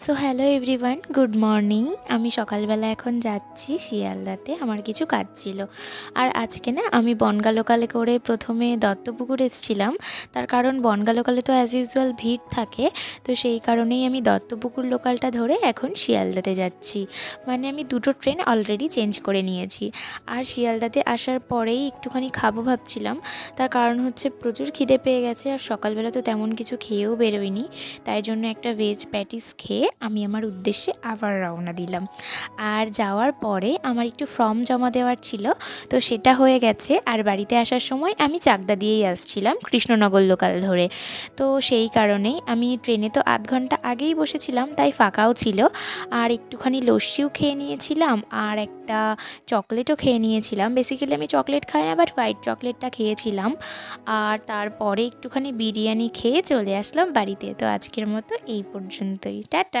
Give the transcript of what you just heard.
So hello everyone, good morning. আমি সকালবেলা এখন যাচ্ছি শিয়ালদাতে, আমার কিছু কাজ ছিল। আর আজকে না আমি বনগা লোকালে করে প্রথমে দত্তপুকুর এসেছিলাম। তার কারণ বনগা লোকালে তো অ্যাজ ইউজুয়াল ভিড় থাকে, তো সেই কারণেই আমি দত্তপুকুর লোকালটা ধরে এখন শিয়ালদাতে যাচ্ছি। মানে আমি দুটো ট্রেন অলরেডি চেঞ্জ করে নিয়েছি। আর শিয়ালদাতে আসার পরেই একটুখানি খাবো ভাবছিলাম, তার কারণ হচ্ছে প্রচুর খিদে পেয়ে গেছে, আর সকালবেলা তো তেমন কিছু খেয়েও বেরোইনি। তাই জন্য একটা ভেজ প্যাটিস খেয়ে আমি আমার উদ্দেশ্যে আবার রওনা দিলাম। আর যাওয়ার পরে আমার একটু ফর্ম জমা দেওয়ার ছিল, তো সেটা হয়ে গেছে। আর বাড়িতে আসার সময় আমি চাকদা দিয়েই আসছিলাম কৃষ্ণনগর লোকাল ধরে। তো সেই কারণেই আমি ট্রেনে তো আধ ঘন্টা আগেই বসেছিলাম, তাই ফাঁকাও ছিল। আর একটুখানি লস্যিও খেয়ে নিয়েছিলাম, আর একটা চকলেটও খেয়ে নিয়েছিলাম। বেসিক্যালি আমি চকলেট খাই না, বাট হোয়াইট চকলেটটা খেয়েছিলাম। আর তারপরে একটুখানি বিরিয়ানি খেয়ে চলে আসলাম বাড়িতে। তো আজকের মতো এই পর্যন্তই, টাটা।